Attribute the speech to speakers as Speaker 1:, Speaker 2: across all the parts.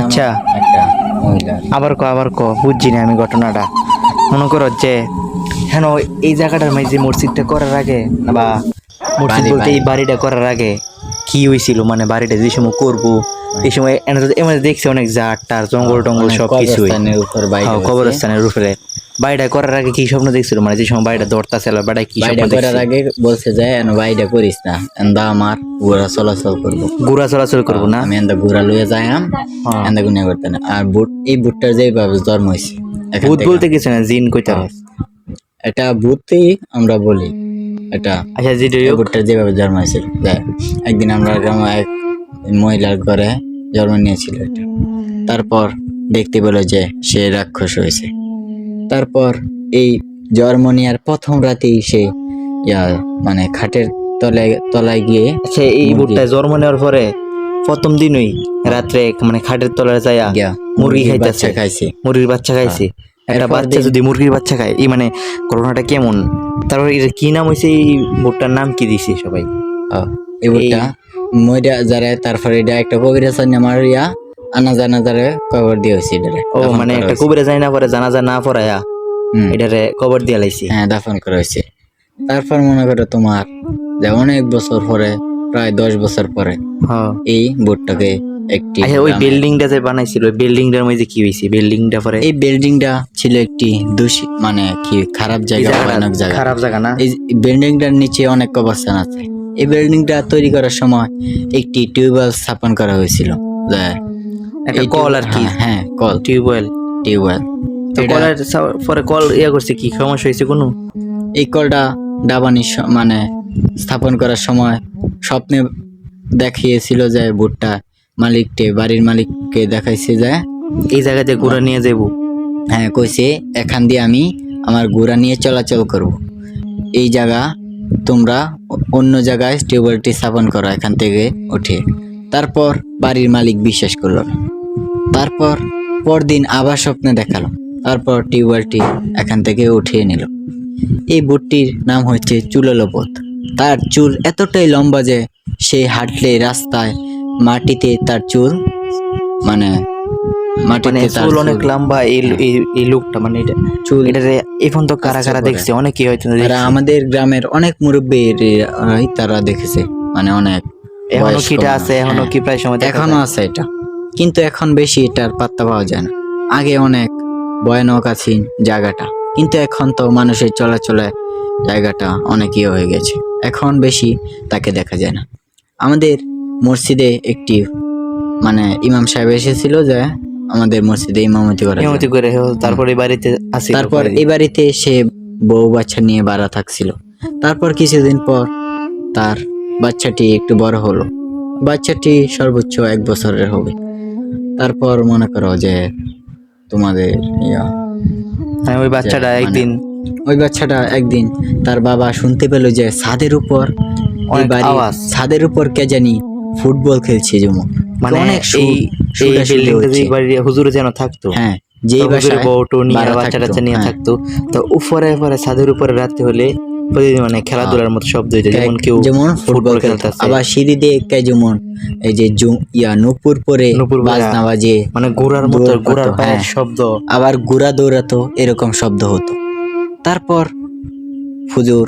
Speaker 1: আচ্ছা
Speaker 2: একটা মহিলা
Speaker 1: আবার ক বুঝছি না আমি ঘটনাটা। মনে করো যে হ্যাঁ এই জায়গাটার মাঝে মসজিদটা করার আগে বা মসজিদ বলতে এই বাড়িটা করার আগে কি হয়েছিল, মানে বাড়িটা যে সময় করবো এই সময় এমন দেখছি অনেক জাট টার জঙ্গল টঙ্গল সব কিছু কবরস্থানের উপরে। বাড়িটা করার আগে কি স্বপ্ন দেখছিল, মানে যে সময় বাড়িটা দরতাছিল বাড়িটা কি স্বপ্ন
Speaker 2: করার
Speaker 1: দেখছিল?
Speaker 2: আগে বলছে যে বাইরে করিস না, এন্দা আমার ঘোরা চলাচল করবো,
Speaker 1: ঘোরা চলাচল করবো না,
Speaker 2: আমি এন্দা ঘোরা লইয়া যাই এন্দা গুনিয়া করতে না। আর এই বুটটার যেভাবে জন্ম হয়েছে,
Speaker 1: ভূত বলতে কিছু না, জিন কইতে হবে।
Speaker 2: এটা ভূতই আমরা বলি এটা।
Speaker 1: আচ্ছা
Speaker 2: বুটটার যেভাবে জন্ম হয়েছিল, একদিন আমরা এক মহিলার ঘরে জন্ম নিয়েছিল এটা। তারপর দেখতে পেলো যে সে রাক্ষস হয়েছে। তারপর এই জন্ম নেওয়ার প্রথম রাতেই সে মানে খাটের তলায় গিয়ে,
Speaker 1: আচ্ছা এই বুটটা জন্ম নেওয়ার পরে প্রথম দিনই রাত্রে মানে খাটের তলায় যাইয়া মুরগি খাইছে, মুরগির বাচ্চা খাইছে। একটা বাচ্চা যদি মুরগির বাচ্চা খায় এই মানে ঘটনাটা কেমন? তারপরে এটা কি নাম হয়েছে, এই বুটটার নাম কি দিছে সবাই?
Speaker 2: এই বুটটা মইরা যারা, তারপরে এটা একটা কবিরাজ আমার আনা জানা যারা কবর দিয়ে হয়েছে এটারে।
Speaker 1: ও মানে একটা কবিরাজ যায় না পরে জানাজা না পড়ায়া এটারে কবর দিয়ে লাইছে,
Speaker 2: হ্যাঁ দাফন করা হয়েছে। তারপর মনে করো তোমার যে অনেক বছর পরে, প্রায় 10 বছর পরে এই বুটটাকে একটি,
Speaker 1: ওই বিল্ডিংটা যে বানাইছিল ওই বিল্ডিংটার মধ্যে কি হয়েছে? বিল্ডিংটা পরে
Speaker 2: এই বিল্ডিংটা ছিল একটি দূষিত মানে কি খারাপ জায়গা, ভয়ানক জায়গা,
Speaker 1: খারাপ জায়গা না?
Speaker 2: এই বিল্ডিংটার নিচে অনেক কবরস্থান আছে। এই বিল্ডিংটা তৈরি করার সময় একটি টিউবওয়েল স্থাপন করা হয়েছিল,
Speaker 1: একটা কল আর কি।
Speaker 2: হ্যাঁ কল, টিউবওয়েল।
Speaker 1: তো কলের পরে কল করছে, কি সমস্যা হয়েছে কোনো?
Speaker 2: এই কলটা ডাবানি মানে স্থাপন করার সময় স্বপ্নে দেখিয়েছিল যে বুটটা বাড়ির মালিককে দেখাইছে যে
Speaker 1: এই জায়গাতে ঘোড়া নিয়ে যাবো।
Speaker 2: হ্যাঁ কইছে এখান দিয়ে আমি আমার ঘোড়া নিয়ে চলাচল করব, এই জায়গা তোমরা অন্য জায়গায় টিউবওয়েলটি স্থাপন করো এখান থেকে উঠে। তারপর বাড়ির মালিক বিশ্বাস করলো না। তারপর পরদিন আবার স্বপ্নে দেখালো, তারপর টিউবওয়েলটি এখান থেকে উঠিয়ে নিল। এই বুটটির নাম হচ্ছে চুললপত। তার চুল এতটাই লম্বা যে সে হাঁটলে রাস্তায় মাটিতে তার চুল মানে মাটিতে
Speaker 1: চুল অনেক লম্বা। এই লোকটা মানে এটা চুল এটা এখন তো কারা কারা দেখছে, অনেকেই হয়তো
Speaker 2: আমাদের গ্রামের অনেক মুরব্বী তারা দেখেছে, মানে অনেক
Speaker 1: এখনো কিটা আছে, এখনো কি প্রায় সময়
Speaker 2: এখনো আছে এটা, কিন্তু এখন বেশি এটার পাত্তা পাওয়া যায় না। আগে অনেক ভয়ানক আছে জায়গাটা, কিন্তু এখন তো মানুষের চলাচলে জায়গাটা অনেক ইয়ে হয়ে গেছে, এখন বেশি তাকে দেখা যায় না। আমাদের মসজিদে একটি মানে ইমাম সাহেব এসেছিল যে আমাদের মসজিদে ইমামতি করে,
Speaker 1: তারপর এই
Speaker 2: বাড়িতে সে বউ বাচ্চা নিয়ে ভাড়া থাকছিল। তারপর কিছুদিন পর তার বাচ্চাটি একটু বড় হলো, বাচ্চাটি সর্বোচ্চ 1 বছরের হবে। তারপর মনে করো যে তোমাদের
Speaker 1: ওই বাচ্চাটা
Speaker 2: একদিন তার বাবা শুনতে পেল যে ছাদের উপর কে জানি ফুটবল খেলছে, যেমন
Speaker 1: মানে অনেক হুজুরে যেন থাকতো, হ্যাঁ যে বাচ্চা নিয়ে থাকতো। তো উপরে ছাদের উপরে রাতে হলে মানে খেলাধুলার মতো শব্দ হইতো,
Speaker 2: যেমন ফুটবল খেলতেছে। আবার সিঁড়ি দিয়ে যেমন এই যে নূপুর পরে বাজনা বাজে,
Speaker 1: মানে ঘোড়ার পায়ের শব্দ,
Speaker 2: আবার ঘোড়া দৌড়াতো, এরকম শব্দ হতো। তারপর হুজুর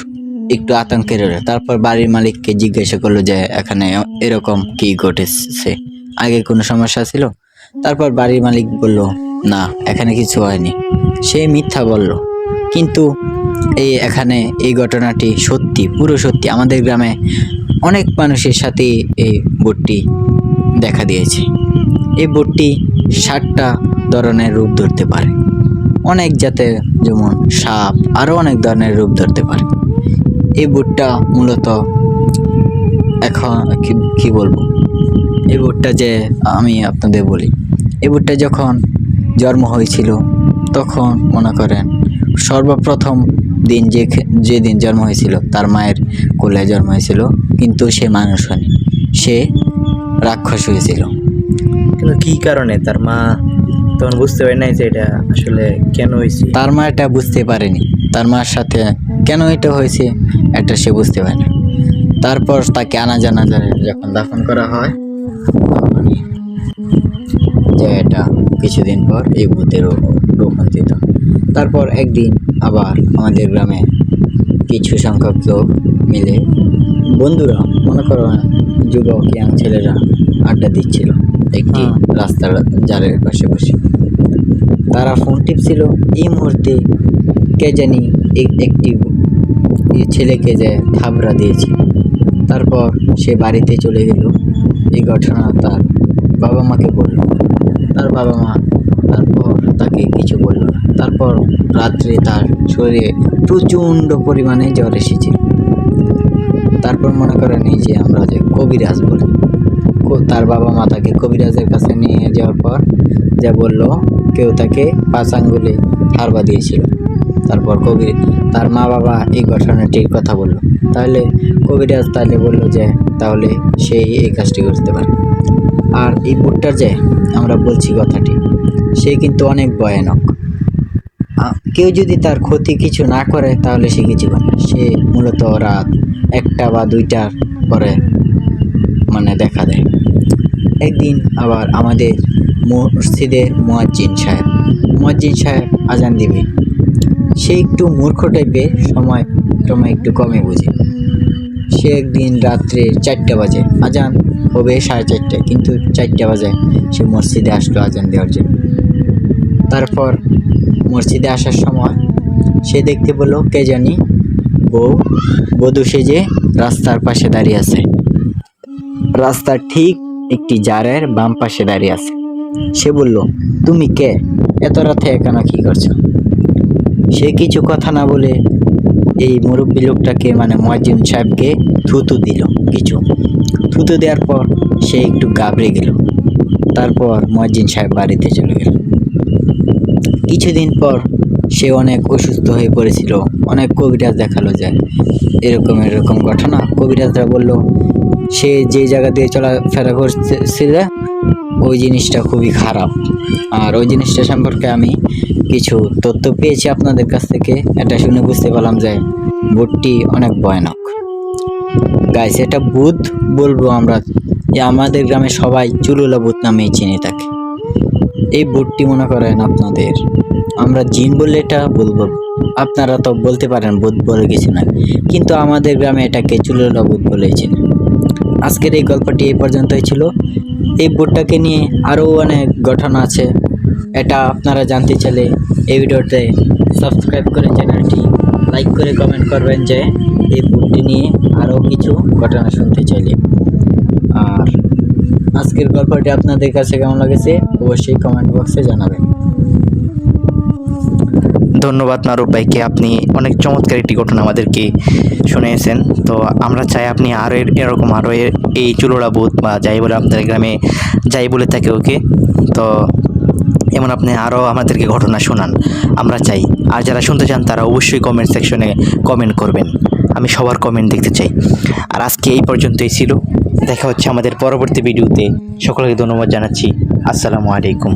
Speaker 2: একটু আতঙ্কের হলো। তারপর বাড়ির মালিককে জিজ্ঞাসা করলো যে এখানে এরকম কি ঘটেছে, আগে কোনো সমস্যা ছিল? তারপর বাড়ির মালিক বলল না, এখানে কিছু হয়নি। সে মিথ্যা বলল, কিন্তু এখানে এই ঘটনাটি সত্যি, পুরো সত্যি। আমাদের গ্রামে অনেক মানুষের সাথে এই বুটটি দেখা দিয়েছে। এই বুটটি 7টা ধরনের রূপ ধরতে পারে, অনেক জাতে, যেমন সাপ, আরো অনেক ধরনের রূপ ধরতে পারে। এই বুটটা মূলত এখন কি বলবো, এই বুটটা যে আমি আপনাদের বলি, এই বুটটা যখন জন্ম হয়েছিল তখন মনে করেন সর্বপ্রথম দিন যেদিন জন্ম হয়েছিল তার মায়ের কোলে জন্ম হয়েছিল, কিন্তু সে মানুষ হয়নি, সে রাক্ষস হয়েছিল।
Speaker 1: কিন্তু কি কারণে তার মা তখন বুঝতে পারে নাই যে এটা আসলে কেন হয়েছে?
Speaker 2: তার মা এটা বুঝতে পারেনি, তার মার সাথে কেন এটা হয়েছে এটা সে বুঝতে পারে না। তারপর তাকে আনা জানা যায় যখন দাফন করা হয়, যে এটা কিছুদিন পর এই ভূতের রূপান্তরিত হয়। তারপর একদিন আবার আমাদের গ্রামে কিছু সংখ্যক লোক মিলে, বন্ধুরা মনে করো যুবক ইয়াং ছেলেরা আড্ডা দিচ্ছিল একটি রাস্তার জারের পাশে বসে। তারা ফোন টিপছিল। এই মুহূর্তে কে জানি একটি ছেলেকে যে থাবড়া দিয়েছে। তারপর সে বাড়িতে চলে গেল। এই ঘটনা তার বাবা মাকে বলল। তার বাবা মা তারপর তাকে কিছু বলল না। তারপর রাত্রে তার শরীরে প্রচণ্ড পরিমাণে জ্বর এসেছিল। তারপর মনে করেন এই যে আমরা যে কবিরাজ বলি, তার বাবা মা তাকে কবিরাজের কাছে নিয়ে যাওয়ার পর যা বলল, কেউ তাকে 5 আঙ্গুলে হারবা দিয়েছিল। তারপর তার মা বাবা এই ঘটনাটির কথা বলল। তাহলে কবিরাজ তাহলে বলল যে তাহলে সে এই কাজটি করতে পারে। আর এই ভূতটার যে আমরা বলছি কথাটি, সে কিন্তু অনেক ভয়ানক। কেউ যদি তার ক্ষতি কিছু না করে তাহলে সে কিছু করে না। সে মূলত রাত 1টা বা 2টার পরে মানে দেখা দেয়। একদিন আবার আমাদের মসজিদের মুয়াজ্জিন সাহেব আজান দিবে। সে একটু মূর্খ টাইপের, সময় একটু কমে বোঝে। সে একদিন রাত্রে 4টা বাজে, আজান হবে 4:30, কিন্তু 4টা বাজে সে মসজিদে আসলো আজান দেওয়ার জন্য। তারপর মসজিদে আসার সময় সে দেখতে পেল কে জানি বধূ সেজে রাস্তার পাশে দাঁড়িয়ে আছে। রাস্তার ঠিক একটি জারের বাম পাশে দাঁড়িয়ে আছে। সে বলল, তুমি কে? এত রাতে এখানে কি করছো? সে কিছু কথা না বলে এই মুরব্বী লোকটাকে মানে মুয়াজ্জিন সাহেবকে থুতু দিল। থুতু দেওয়ার পর সে একটু ঘাবড়ে গেল। তারপর মুয়াজ্জিন সাহেব বাড়িতে চলে গেল। কিছুদিন পর সে অনেক অসুস্থ হয়ে পড়েছিল। অনেক কবিরাজ দেখালো যায় এরকম ঘটনা। কবিরাজরা বলল সে যে জায়গা দিয়ে চলাফেরা করছিল ওই জিনিসটা খুবই খারাপ। আর ওই জিনিসটা সম্পর্কে আমি কিছু তথ্য পেয়েছি আপনাদের কাছ থেকে। এটা শুনে বুঝতে পারলাম যে ভূতটি অনেক ভয়ানক। গাইস, এটা ভূত বলবো আমরা, আমাদের গ্রামে সবাই চুলুলা ভূত নামেই চিনে থাকে। এই ভূতটি মনে করেন আপনাদের, আমরা জিন বললে এটা বলবো, আপনারা তো বলতে পারেন ভূত বলে কিছু না, কিন্তু আমাদের গ্রামে এটাকে চুলুলা ভূত বলেই চিনে। আজকের এই গল্পটি এই পর্যন্তই ছিল। এই ভূতটাকে নিয়ে আরও অনেক ঘটনা আছে। এটা আপনারা জানতে চাইলে এই ভিডিওতে সাবস্ক্রাইব করে চ্যানেলটি লাইক করে কমেন্ট করবেন যে এই ভূতটি নিয়ে আরও কিছু ঘটনা শুনতে চাইলে। আর আজকের গল্পটি আপনাদের কাছে কেমন লেগেছে অবশ্যই কমেন্ট বক্সে জানাবেন।
Speaker 1: ধন্যবাদ মারুফ ভাইকে, আপনি অনেক চমৎকার একটি ঘটনা আমাদেরকে শুনিয়েছেন। তো আমরা চাই আপনি আরও এরকম এই চুলোড়া ভূত বা যাই বলে আপনাদের গ্রামে যাই বলে থাকে ওকে, তো এমন আপনি আরও আমাদেরকে ঘটনা শোনান, আমরা চাই। আর যারা শুনতে চান তারা অবশ্যই কমেন্ট সেকশনে কমেন্ট করবেন, আমি সবার কমেন্ট দেখতে চাই। আর আজকে এই পর্যন্তই ছিল, দেখা হচ্ছে আমাদের পরবর্তী ভিডিওতে। সকলকে ধন্যবাদ জানাচ্ছি। আসসালামু আলাইকুম।